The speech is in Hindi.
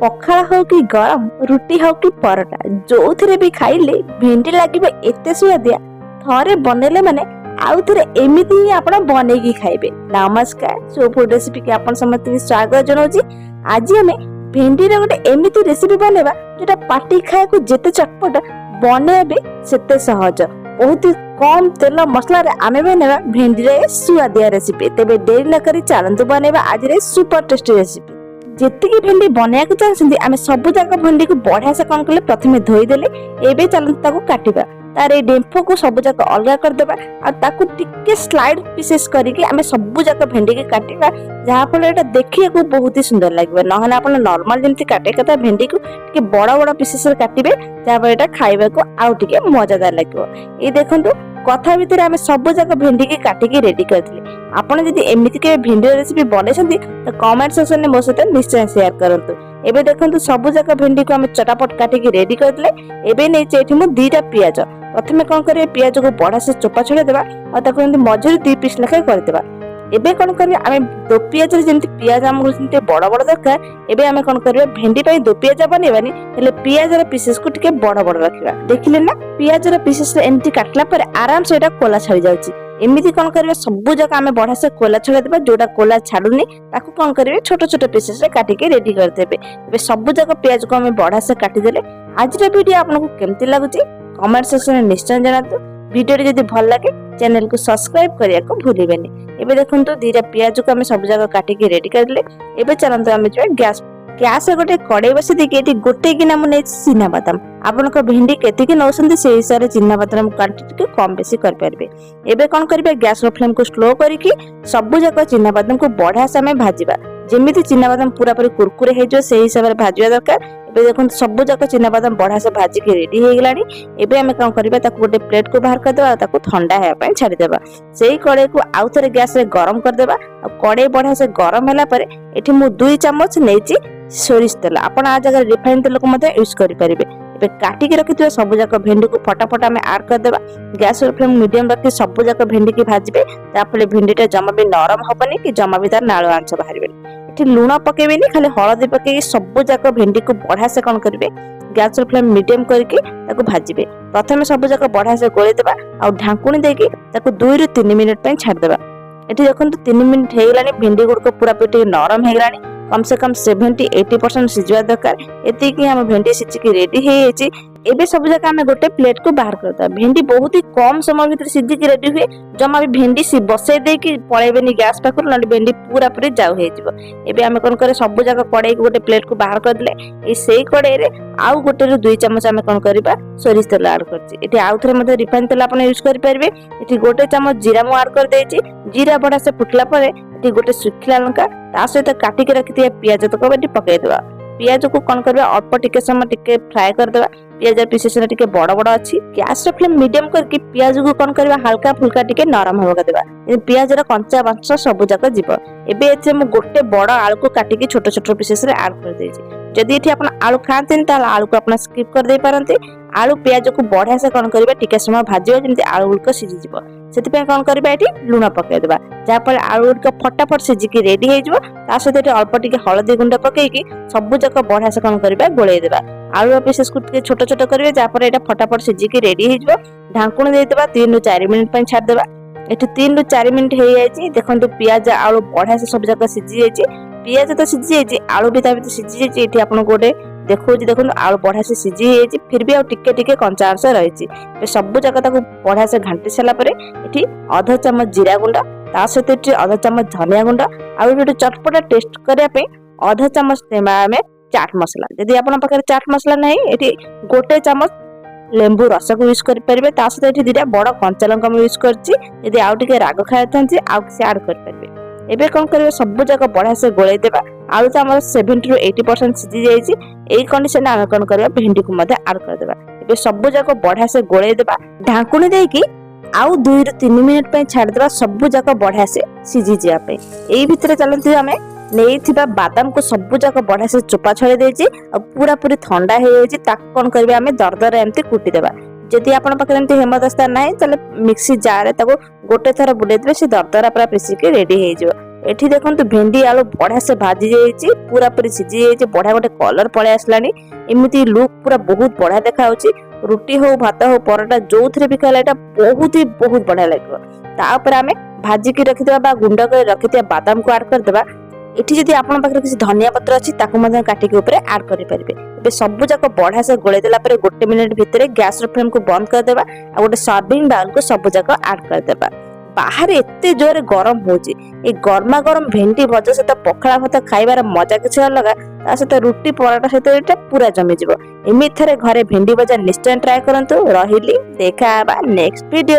पखाला हो कि गरम रुटी हो कि परोटा जो थे भी खाइले भेंडी लगे एते सुआदिया थरे बनैले माने आउ थे एमती ही आप बनई खाइबे। नमस्कार सो फूड रेसिपी के आप समस्त स्वागत जनाऊँ। आज आम भेंडी गोटे एमती रेसिपी बनवा जोटा पाटी खाया को जिते चटपट बनैबे सेते सहज बहुत कम तेल मसला आम बनवा भेंडी सुआदिया रेसिपी। तेज डेरी न करी चलतु बनवा आज सुपर टेस्टी रेसिपी। जेतिकी भेंडी बनवाक चाहते आम सब जाक भेंडी को बढ़िया से कौन कले प्रथम धोईदेले एवं चलते काटिबा तार डेम्फो को सब जाक अलग करदेबा टिके स्लाइड पीसेस करके आम सब जाक भेंडी के काटिबा जहाँफल एटा देखिए को बहुत ही सुंदर लगे। ना आप नॉर्मल जमी काटे कथा भेंडी को टिके बड़ बड़ पीसेस काटिबे जहाँफल एटा खाइबा को आउ टिके मजादार लगे। ये देखंतु कथा भितर आम सब जाक भेंडी की काटिकी रेडी करथिले। आपण जदि एमिति के भेंडी रेसिपी बनेछंती तो कमेंट सेक्शन में मो सहित निश्चय शेयर करंतु। एबे देखंतु सब जाक भेंडी को आम चटापट काटिकी रेडी करथिले। एबे नै एठी मु दुईटा पियाज प्रथमे कौन करिवे पियाज को बड़ा से चोपा छड़े देबा और ताको एंती मझिर 2 पीस लेखा कर देबा। एबे कौन करिवे आमे दो पियाज जेंति पियाज हमको सेंते बड़ बड़ दरकार। एबे आमे कौन करिवे भेंडी पई दो पियाज बनेबानी हेले पियाज रे पीसेस को टिके बड़ बड़ रखिबा। देखिले ना पियाज रे पीसेस रे एंती काटला पर आराम से एटा कोला छाड़ी जाउची। एमिति कौन करिवे सब जगह आमे बढ़ा से कोला छड़े देबा जोटा कोला छाडुनी ताको कौन करिवे छोट छोट पीसेस रे काटी के रेडी कर देबे। एबे सब जगह पियाज को आमे बढ़ा से काटी देले। आज रे वीडियो आपनको केमति लागुची कमेंट सेक्शन में निश्चय जनातु। वीडियो जदि भल लगे चैनल को सब्सक्राइब करिया को भूलिबेनी। एबे देखंतु दीटा पियाज को आमे सब जगह काटी के रेडी कर देले। एबे चलंतु आमे जे गैस गोटे कड़ाई बसी देके गोटे गिना मुझे चिना बादाम आपन भेंडी केतिकी नौसंदी से हिसाब से चिना बादाम क्वांटिटी कम बेसी कर पारबे। एबे कोन करबे गैस रो फ्लेम को स्लो करिकी सब जगह चिना बादाम को बढ़िया से हमें भाजीबा जेमिति चिना बादाम पूरा पूरी कुरकुरे हे जो से हिसाब से भाजीबा दरकार। एबे देखो सब जगह चिना बादाम बढ़िया से भाजी के रेडी हो गलानी। एबे हमें कौन करबा ताको गोटे प्लेट को बाहर कर देबा ताको ठंडा हेबा पय छाडी देबा। सेही कड़ाई को आउ थरे गैस रे गरम कर देबा। कड़ाई बढ़िया से गरम होला पर एठी मु 2 चम्मच नेची सोरिष तेल आपण आ जगह रिफाइंड तेल को मते यूज करि परिबे। एबे काटी के रखिथिबा सब जगह भेंडी को फटाफट हमें ऐड कर देबा। गैस रो फ्लेम मीडियम रखि सब जगह भेंडी की भाजीबे तापले भेंडीटा जमा भी नरम होबनी कि जमा भी तार नाळो आंच बाहरबेनी। एठी लूण पकेबेनी खाली हळदी पकेकी सब जगह भेंडी को बढ़िया से कौन करिवे गैस रो फ्लेम मीडियम करके ताको भाजीबे। प्रथमे सब जगह बढ़िया से गोळै देबा और ढांकुणी देकी ताको 2 ରୁ 3 मिनिट पय छाड़ देबा। एठी देखंतु 3 मिनिट हे गेलानी भेंडी गुड को पूरा पेटी नरम हे गेलानी कम से कम 70-80% सिझवा दरकार। एति कि हम भेंडी सिझकी रेडी हे एची। एबे सब जगह हमें गोटे प्लेट को बाहर करता। भेंडी बहुत ही कम समय भीतर सिझकी रेडी हुए जमा भी भेंडी सी बसे दे कि पळेबेनी गैस पाखर न भेंडी पूरा पूरी जाउ हे जिवो। एबे हमें कोन करे सब जगह कड़ाई को गोटे प्लेट को बाहर कर देले। ए सेही कड़ाई रे आउ गोटे रो 2 चम्मच हमें कोन करबा सोरिष तेल ऐड करछि। एठी आउ थरे मते रिफाइंड तेल आपण यूज करि परबे। एठी गोटे चम्मच जीरा मु ऐड कर देछि। जीरा बडा से फुटला परे एठी गोटे सुखिला लंका ता सहित काटी के रखिथिया पियाज तक एठी पकै देबा। पियाज को कौन करबा अल्प टिके समय टिके फ्राई कर देबा। पियाज पीसेस टिके बड़ बड़ अछि। गैस रो फ्लेम मीडियम करके पियाज को कौन करबा हल्का फुल्का टिके नरम होगा देबा। पियाज रो कंचा बांस सब जाक जीव। एबे एथे मु गोटे बड़ आलू को काटिकी छोट छोट पीसेस रे ऐड कर देछि। जदि एठी आपण आलू खाते ताल आलू को आपण स्किप कर दे पारंते। आलू पियाज को बढ़िया से कौन करबा टिके समय भाजिबा जेमति आलू गुड सिझी जीव। सेति पे कौन करबा एठी लूण पकै देबा जापर आलू गुड फटाफट सिझिकी रेडी हे जीव। ता सहित एठी अल्प टिके हळदी गुंड पकैकी सब जक बढ़िया से कौन करबा गोळै देबा। आलू पीसेस को टिके छोट छोट करबे जापर एटा फटाफट सिझिकी रेडी हे जीव। ढांकुणी दे देबा 3 ରୁ 4 मिनिट पय छाड देबा। एठी 3 ରୁ 4 मिनिट हे जायछि। देखंतु पियाज आलू बढ़िया से सब जक सिझी जायछि। पियाज तो सिझी जायछि आलू भी ता भी सिझी जायछि। एठी आपण गोटे देखौछि देखंतु आलू बढ़िया से सिझी जायछि फिर भी आ टिके टिके कंचा अंश रहिछि। ए सब जक ताको बढ़िया से घांटी सला परे एठी आधा चम्मच जीरा गुंड ता सहित एठी आधा चम्मच धनिया गुंड आ एठी चटपटा टेस्ट करिया पे आधा चम्मच तेमा में चाट मसला। यदि आपण पाखरे चाट मसला नै एठी गोटे चम्मच लेंबू रस को यूज कर परिबे। ता सहित एठी दिटा बड़ कंचा लंका में यूज करछि। यदि आउ टिके राग खायथांती आउ किछ ऐड कर परिबे। एबे कोन करबे सब जगह बढ़िया से गोळै देबा। आलू तो हमर 70 ରୁ 80% सिझी जायछि। एई कंडीशन में हम कोन करबा भेंडी को मधे ऐड कर देबा। एबे सब जगह बढ़िया से गोळै देबा ढांकुणी देकी आउ 2 ରୁ 3 मिनिट पय छाड़ देबा सब जगह बढ़िया से सिझी जिया पे। एई भितरे चलंती हमें नेइथिबा बादाम को सब जगह बढ़िया से चोपा छळे देछि और पूरा पूरी ठंडा हे जायछि। ताक कोन करबे हमें दरदर एमती कुटी देबा। जदि आपण पाखे एमती हेमदस्ता नाही तले मिक्सी जार रे ताको गोटे थरा बुडे देबे से दरदरा पूरा पिसी के रेडी हे जिवो। एठी देखंतु भेंडी आलू बढ़िया से भाजी जाइए पूरा पूरी सिझी जाइए बढ़िया गोटे कलर पळै आसलानी एमिति लुक पूरा बहुत बढ़िया देखा होची रुटी हो भात हो परोटा जो थरे भी खाइला एटा बहुत बढ़िया लागो तापर आमे भाजी की रखिदेबा बा गुंड कर रखिथिया बादाम को ऐड कर देबा एठी जदि आपन पाखरे किसी धनिया पत्र अछि ताको मधे काटी के ऊपर ऐड करि परिबे बे सब जाक बढ़िया से गोळे देला परे 1 मिनिट भितरे गैस रो फ्लेम को बंद कर देबा आ गोटे सर्विंग बाउल को सब जाक ऐड कर देबा बाहर एते जोरे गरम होची ए गरमा गरम भेंडी भजा सहित पखाला भात खाइबार मजा किछ अलग ता सहित रुटी पराठा सहित एटा पूरा जमी जिवो एमिथरे घरे भेंडी भजा निश्चय ट्राई करंतु रहिली देखा बा नेक्स्ट वीडियो।